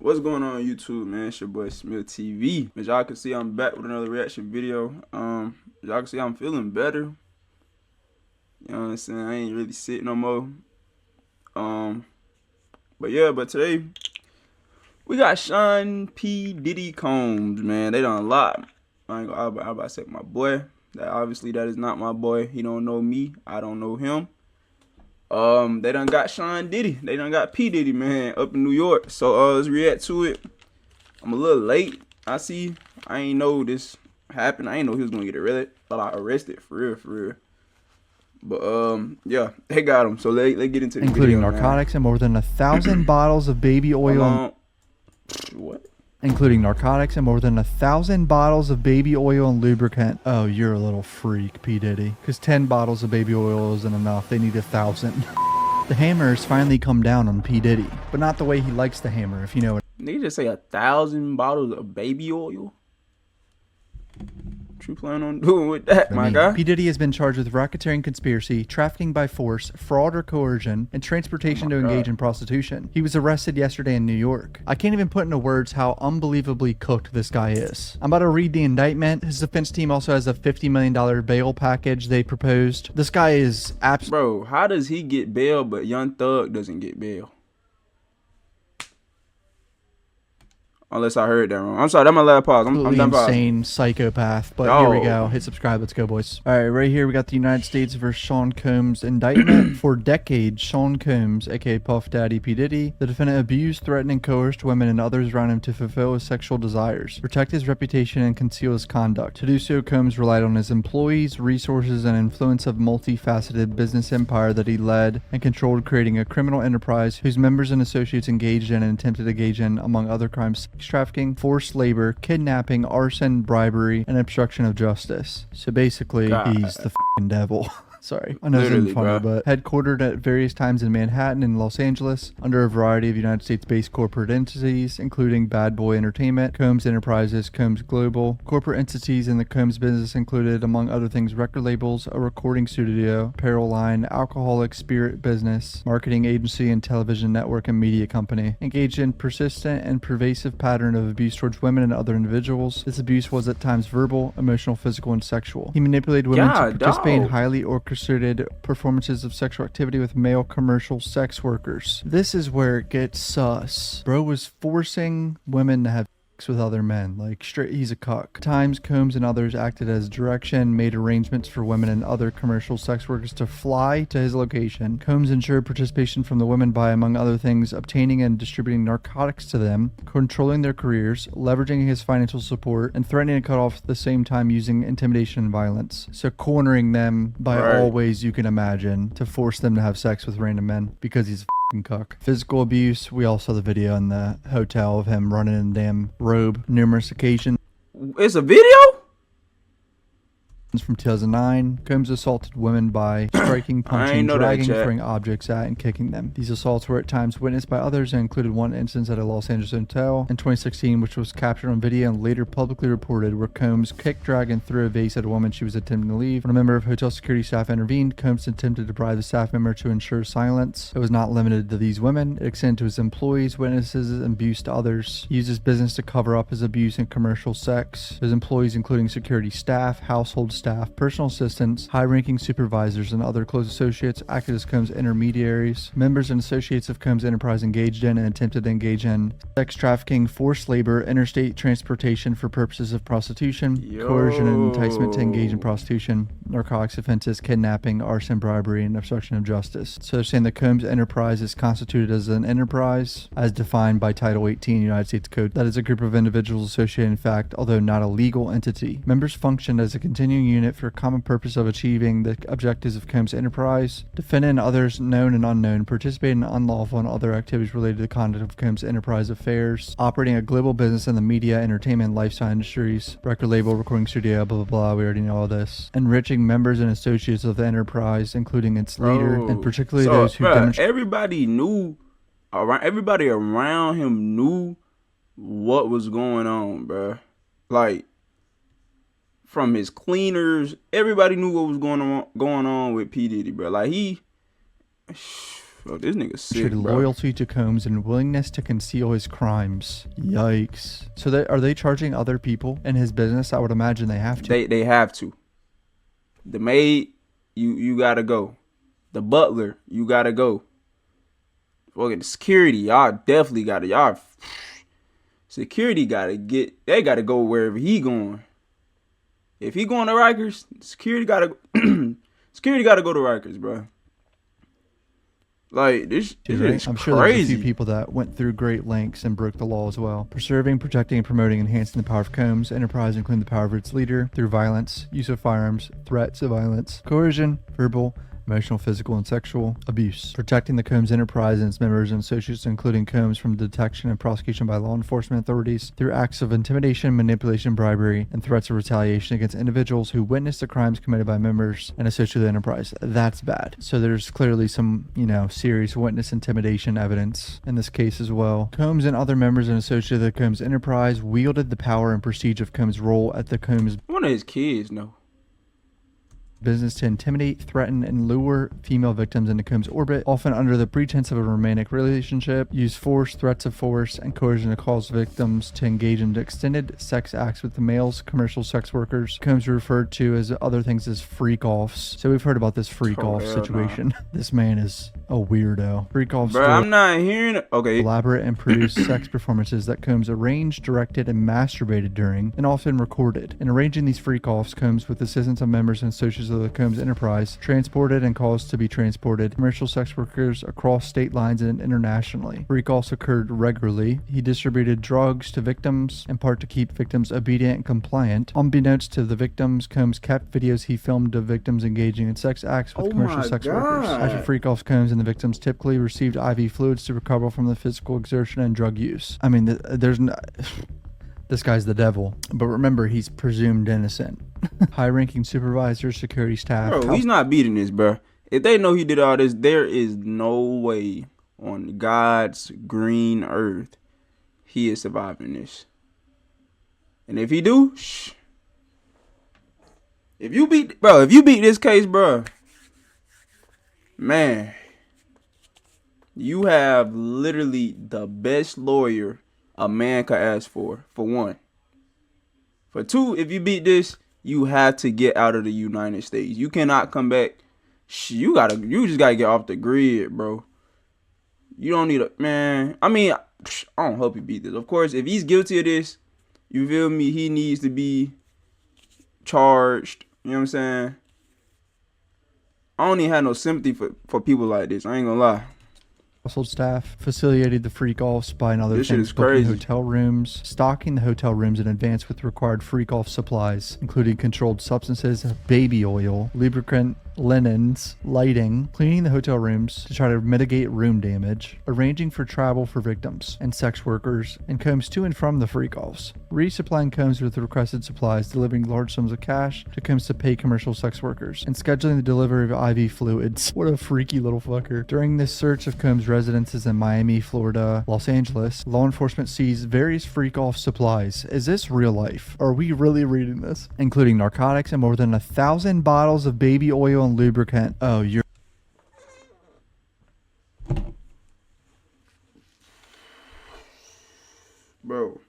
What's going on YouTube, man? It's your boy Smith TV. As y'all can see, I'm back with another reaction video. As y'all can see, I'm feeling better. You know what I'm saying? I ain't really sick no more. But today we got Sean P. Diddy Combs, man. They done a lot. I ain't gonna I'm about to say my boy. That is not my boy. He don't know me. I don't know him. They done got Sean Diddy. They done got P. Diddy, man, up in New York. So let's react to it. I'm a little late. I ain't know this happened. I ain't know he was gonna get arrested for real. But yeah, they got him. So they get into the including video, narcotics and more than 1,000 bottles of baby oil. What? Including narcotics and more than 1,000 bottles of baby oil and lubricant. Oh, you're a little freak, P. Diddy. Because 10 bottles of baby oil isn't enough. They need 1,000. The hammers finally come down on P. Diddy, but not the way he likes to hammer, if you know it. They just say 1,000 bottles of baby oil. What you plan on doing with that, my guy? P. Diddy has been charged with racketeering, conspiracy, trafficking by force, fraud or coercion, and transportation to engage in prostitution. He was arrested yesterday in New York. I can't even put into words how unbelievably cooked this guy is. I'm about to read the indictment. His defense team also has a $50 million bail package they proposed. This guy is Bro, how does he get bail but Young Thug doesn't get bail? Unless I heard that wrong. I'm sorry, that's my last pause. I'm done pausing. Insane psychopath. But here we go. Hit subscribe. Let's go, boys. All right, right here we got the United States versus Sean Combs indictment. For decades, Sean Combs, aka Puff Daddy P. Diddy, the defendant abused, threatened, and coerced women and others around him to fulfill his sexual desires, protect his reputation, and conceal his conduct. To do so, Combs relied on his employees, resources, and influence of multifaceted business empire that he led and controlled, creating a criminal enterprise whose members and associates engaged in and attempted to engage in, among other crimes, trafficking, forced labor, kidnapping, arson, bribery, and obstruction of justice. So basically, he's the f***ing devil. Sorry, I know it's not funny, but headquartered at various times in Manhattan and Los Angeles under a variety of United States-based corporate entities, including Bad Boy Entertainment, Combs Enterprises, Combs Global. Corporate entities in the Combs business included, among other things, record labels, a recording studio, apparel line, alcoholic spirit business, marketing agency, and television network and media company. Engaged in persistent and pervasive pattern of abuse towards women and other individuals. This abuse was at times verbal, emotional, physical, and sexual. He manipulated women to participate in highly orchestrated performances of sexual activity with male commercial sex workers. This is where it gets sus. Bro was forcing women to have sex with other men. Like, straight, he's a cuck. At times, Combs and others acted as direction, made arrangements for women and other commercial sex workers to fly to his location. Combs ensured participation from the women by, among other things, obtaining and distributing narcotics to them, controlling their careers, leveraging his financial support, and threatening to cut off at the same time using intimidation and violence. So cornering them by all ways you can imagine to force them to have sex with random men because he's a cuck. Physical abuse. We all saw the video in the hotel of him running in a damn robe numerous occasions. It's a video? From 2009, Combs assaulted women by striking, punching, dragging, throwing objects at, and kicking them. These assaults were at times witnessed by others and included one instance at a Los Angeles hotel in 2016, which was captured on video and later publicly reported, where Combs kicked, dragged, and threw a vase at a woman she was attempting to leave. When a member of hotel security staff intervened, Combs attempted to bribe the staff member to ensure silence. It was not limited to these women. It extended to his employees, witnesses, and abuse to others. He used his business to cover up his abuse and commercial sex. His employees, including security staff, household staff, personal assistants, high-ranking supervisors, and other close associates, acted as Combs intermediaries. Members and associates of Combs Enterprise engaged in and attempted to engage in sex trafficking, forced labor, interstate transportation for purposes of prostitution, coercion and enticement to engage in prostitution, narcotics offenses, kidnapping, arson, bribery, and obstruction of justice. So they're saying the Combs Enterprise is constituted as an enterprise as defined by Title 18 United States Code. That is a group of individuals associated in fact, although not a legal entity. Members functioned as a continuing unit for common purpose of achieving the objectives of Combs Enterprise. Defendant and others, known and unknown, participated in unlawful and other activities related to the conduct of Combs Enterprise affairs, operating a global business in the media, entertainment, and lifestyle industries, record label, recording studio, blah, blah, blah. We already know all this. Enriching members and associates of the enterprise, including its leader, and particularly those who demonstrate. Everybody around him knew what was going on, bro. Like, from his cleaners, everybody knew what was going on with P. Diddy, bro. Like, Fuck, this nigga sick, Demonstrated bro. loyalty to Combs and willingness to conceal his crimes. Yikes. So are they charging other people in his business? I would imagine they have to. They have to. The maid, you gotta go. The butler, you gotta go. Fucking the security, y'all definitely gotta. Y'all security gotta get. They gotta go wherever he going. If he going to Rikers, security gotta. Security gotta go to Rikers, bro. Like, this is crazy. I'm sure there's a few people that went through great lengths and broke the law as well. Preserving, protecting, and promoting, enhancing the power of Combs Enterprise, including the power of its leader through violence, use of firearms, threats of violence, coercion, verbal, emotional, physical, and sexual abuse. Protecting the Combs Enterprise and its members and associates, including Combs, from detection and prosecution by law enforcement authorities through acts of intimidation, manipulation, bribery, and threats of retaliation against individuals who witnessed the crimes committed by members and associates of the enterprise. That's bad. So there's clearly some, serious witness intimidation evidence in this case as well. Combs and other members and associates of the Combs Enterprise wielded the power and prestige of Combs' role at the Combs one of his kids, no. business to intimidate, threaten, and lure female victims into Combs' orbit, often under the pretense of a romantic relationship, use force, threats of force, and coercion to cause victims to engage in extended sex acts with the males, commercial sex workers. Combs referred to as other things as freak-offs. So we've heard about this freak-off situation. Nah. This man is a weirdo. Freak-offs. Bro, I'm not hearing it. Okay. Elaborate and produced sex performances that Combs arranged, directed, and masturbated during, and often recorded. In arranging these freak-offs, Combs, with the assistance of members and associates of the Combs Enterprise, transported and caused to be transported commercial sex workers across state lines and internationally. Freak-offs occurred regularly. He distributed drugs to victims, in part to keep victims obedient and compliant. Unbeknownst to the victims, Combs kept videos he filmed of victims engaging in sex acts with commercial sex workers. After freak-offs, Combs and the victims typically received IV fluids to recover from the physical exertion and drug use. I mean, there's no... This guy's the devil. But remember, he's presumed innocent. High-ranking supervisors, security staff... Bro, he's not beating this, bro. If they know he did all this, there is no way on God's green earth he is surviving this. And if he do, if you beat this case, bro, man, you have literally the best lawyer a man could ask for one. For two, if you beat this, you have to get out of the United States. You cannot come back. You just gotta get off the grid, bro. You don't need man. I mean, I don't hope he beat this. Of course, if he's guilty of this, you feel me, he needs to be charged. You know what I'm saying? I don't even have no sympathy for people like this. I ain't gonna lie. Household staff facilitated the freak-offs by another This shit things, is booking crazy. hotel rooms, stocking the hotel rooms in advance with required freak-off supplies, including controlled substances, baby oil, lubricant, linens, lighting, cleaning the hotel rooms to try to mitigate room damage, arranging for travel for victims and sex workers, and Combs to and from the freak-offs, resupplying Combs with the requested supplies, delivering large sums of cash to Combs to pay commercial sex workers, and scheduling the delivery of IV fluids. What a freaky little fucker. During this search of Combs' residences in Miami, Florida, Los Angeles, law enforcement seized various freak-off supplies. Is this real life? Are we really reading this? Including narcotics and more than 1,000 bottles of baby oil and lubricant. Oh, you're... Bro.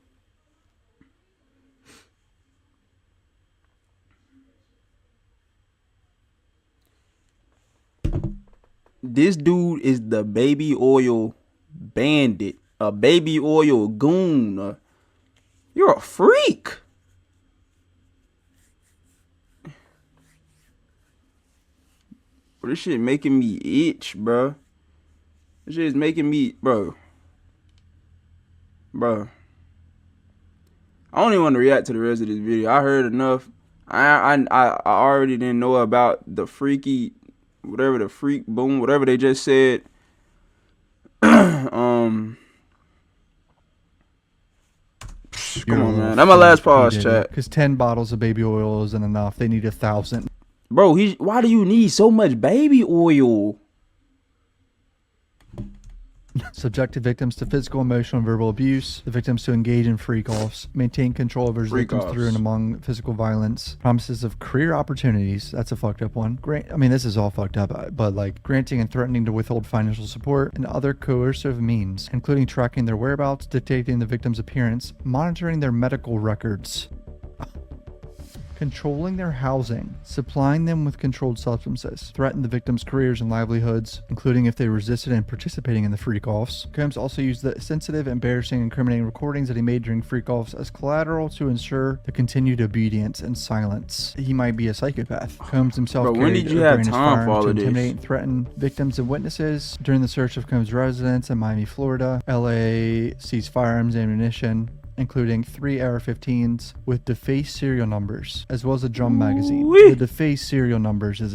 This dude is the baby oil bandit. A baby oil goon. You're a freak. Bro, this shit making me itch, bro. This shit is making me, bro. I don't even want to react to the rest of this video. I heard enough. I already didn't know about the freaky, whatever the freak boom, whatever they just said. Come on, man. That's my last pause, chat. Because 10 bottles of baby oil isn't enough. They need 1,000. Bro, why do you need so much baby oil? subjected victims to physical, emotional, and verbal abuse, the victims to engage in freak-offs, maintain control over his victims through and among physical violence, promises of career opportunities, that's a fucked up one. I mean, this is all fucked up, but like granting and threatening to withhold financial support and other coercive means, including tracking their whereabouts, dictating the victim's appearance, monitoring their medical records, controlling their housing, supplying them with controlled substances, threatened the victims' careers and livelihoods, including if they resisted in participating in the freak-offs. Combs also used the sensitive, embarrassing, incriminating recordings that he made during freak-offs as collateral to ensure the continued obedience and silence. He might be a psychopath. Combs himself carried a brain firearm to intimidate and threaten victims and witnesses. During the search of Combs' residence in Miami, Florida, LA seized firearms and ammunition, including 3 AR-15s with defaced serial numbers, as well as a drum magazine. The defaced serial numbers is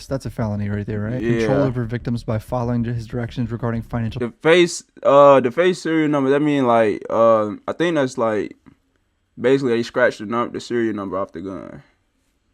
that's a felony right there, right? Yeah. Control over victims by following his directions regarding financial. Defaced serial number, that mean like, I think that's like, basically they scratched the serial number off the gun.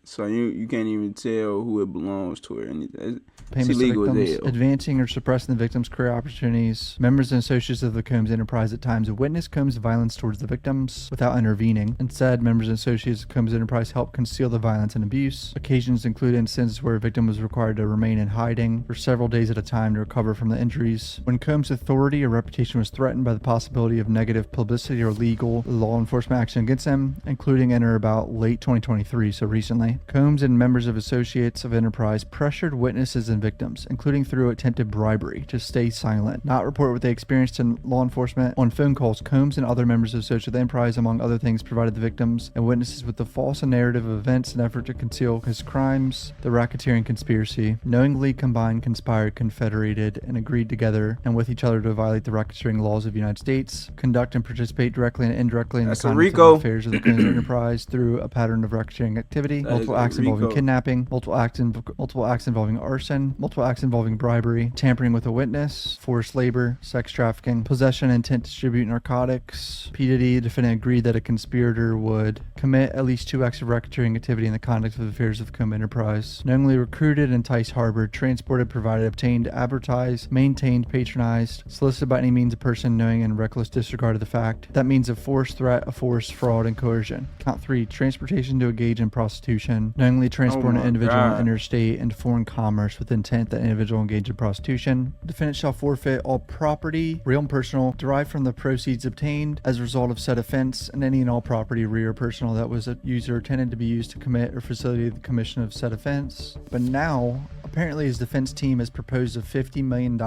So you can't even tell who it belongs to or anything. It's illegal as hell. Advancing or suppressing the victim's career opportunities. Members and associates of the Combs enterprise at times witness Combs' violence towards the victims without intervening. Instead, members and associates of Combs enterprise help conceal the violence and abuse. Occasions include instances where a victim was required to remain in hiding for several days at a time to recover from the injuries. When Combs' authority or reputation was threatened by the possibility of negative publicity or legal law enforcement action against him, including in or about late 2023, so recently, Combs and members of associates of enterprise pressured witnesses and victims, including through attempted bribery, to stay silent, not report what they experienced in law enforcement. On phone calls, Combs and other members of associates of the enterprise, among other things, provided the victims and witnesses with the false narrative of events in an effort to conceal his crimes. The racketeering conspiracy knowingly combined, conspired, confederated, and agreed together and with each other to violate the racketeering laws of the United States, conduct and participate directly and indirectly in the conduct of the affairs of the Combs enterprise through a pattern of racketeering activity, multiple acts involving kidnapping, multiple acts involving arson, multiple acts involving bribery, tampering with a witness, forced labor, sex trafficking, possession, intent to distribute narcotics. P. Diddy, the defendant, agreed that a conspirator would commit at least 2 acts of racketeering activity in the conduct of the affairs of the Combs enterprise. Knowingly recruited, enticed, harbored, transported, provided, obtained, advertised, maintained, patronized, solicited by any means a person knowing and reckless disregard of the fact. That means of force, threat, of force, fraud, and coercion. Count 3, transportation to engage in prostitution. Knowingly transport an individual on interstate into foreign commerce with intent that individual engage in prostitution. Defendant shall forfeit all property, real and personal, derived from the proceeds obtained as a result of said offense, and any and all property, real or personal, that was used or intended to be used to commit or facilitate the commission of said offense. But now, apparently his defense team has proposed a $50 million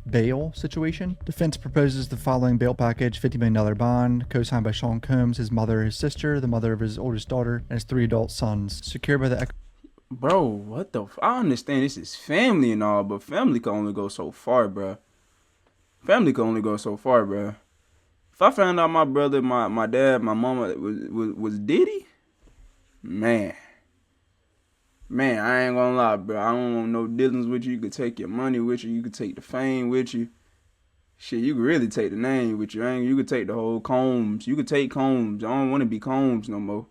bail situation. Defense proposes the following bail package: $50 million bond, co-signed by Sean Combs, his mother, his sister, the mother of his oldest daughter, and his 3 adult sons, secured by the Bro, what the I understand this is family and all, but family can only go so far, bro. Family can only go so far, bro. If I found out my brother, my dad, my mama was Diddy, man, I ain't gonna lie, bro. I don't want no dealings with you. You could take your money with you. You could take the fame with you. Shit, you could really take the name with you. You could take the whole Combs. You could take Combs. I don't want to be Combs no more.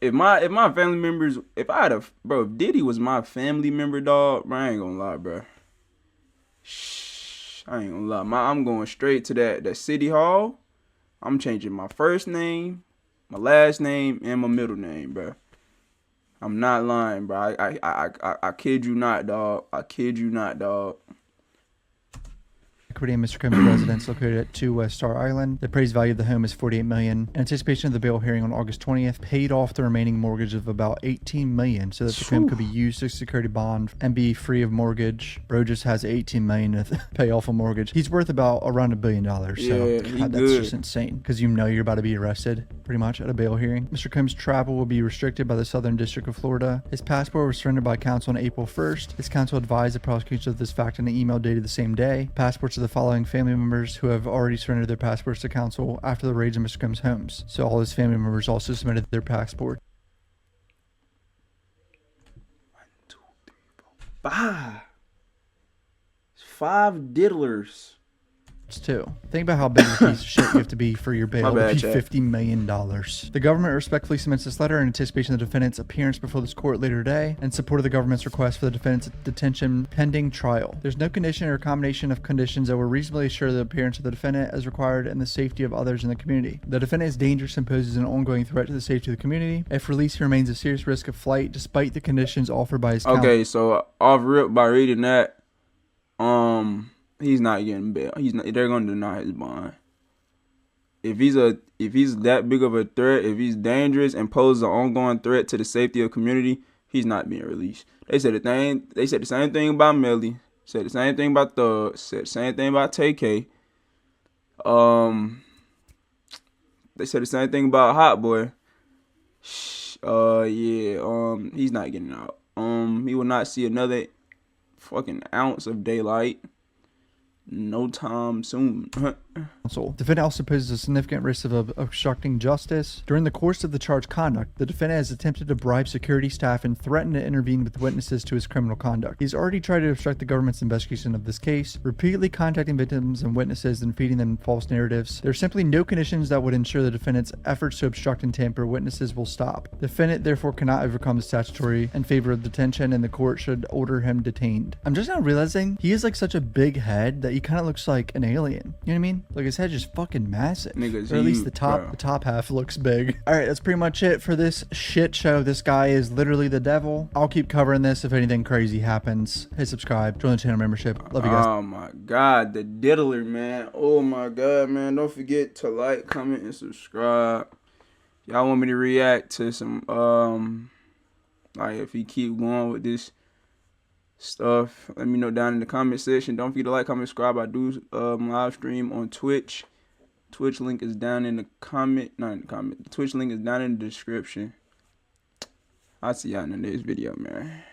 If my family members, if Diddy was my family member, dog, bro, I ain't gonna lie, bro. I ain't gonna lie. I'm going straight to that city hall. I'm changing my first name, my last name, and my middle name, bro. I'm not lying, bro. I kid you not, dog. I kid you not, dog. Equity in Mr. Combs' residence located at 2 West Star Island. The appraised value of the home is $48 million. In anticipation of the bail hearing on August 20th, paid off the remaining mortgage of about $18 million so that the home could be used as a security bond and be free of mortgage. Bro just has $18 million to pay off a mortgage. He's worth around $1 billion. So that's just insane because you know you're about to be arrested pretty much at a bail hearing. Mr. Combs' travel will be restricted by the Southern District of Florida. His passport was surrendered by counsel on April 1st. His counsel advised the prosecution of this fact in an email dated the same day. Passports of the following family members who have already surrendered their passports to counsel after the raids in Mr. Combs' homes. So all his family members also submitted their passport. 1, 2, 3, 4, 5. 5 diddlers. too. Think about how big of a piece of shit you have to be for your bail My bad, to be chat. $50 million. The government respectfully submits this letter in anticipation of the defendant's appearance before this court later today and support of the government's request for the defendant's detention pending trial. There's no condition or combination of conditions that will reasonably assure the appearance of the defendant as required and the safety of others in the community. The defendant is dangerous and poses an ongoing threat to the safety of the community. If released, he remains a serious risk of flight despite the conditions offered by his counsel. Okay, so off rip by reading that, he's not getting bail. They're gonna deny his bond. If he's that big of a threat, if he's dangerous and poses an ongoing threat to the safety of the community, he's not being released. They said the same thing about Melly. Said the same thing about Thug. Said the same thing about TK. They said the same thing about Hot Boy. He's not getting out. He will not see another fucking ounce of daylight no time soon. Defendant also poses a significant risk of obstructing justice. During the course of the charged conduct, the defendant has attempted to bribe security staff and threatened to intervene with witnesses to his criminal conduct. He's already tried to obstruct the government's investigation of this case, repeatedly contacting victims and witnesses and feeding them false narratives. There are simply no conditions that would ensure the defendant's efforts to obstruct and tamper witnesses will stop. The defendant therefore cannot overcome the statutory in favor of detention, and the court should order him detained. I'm just now realizing he is like such a big head that he kind of looks like an alien. You know what I mean? Like his head just fucking massive. Niggas, or at least the bro. top half looks big. All right, that's pretty much it for this shit show. This guy is literally the devil. I'll keep covering this if anything crazy happens. Hit subscribe, join the channel membership. Love you guys. Oh my god, the diddler, man. Oh my god, man. Don't forget to like, comment, and subscribe. Y'all want me to react to some like if he keep going with this stuff, let me know down in the comment section. Don't forget to like, comment, subscribe. I do live stream on Twitch. Twitch link is down in the comment. Not in the comment. The Twitch link is down in the description. I'll see y'all in the next video, man.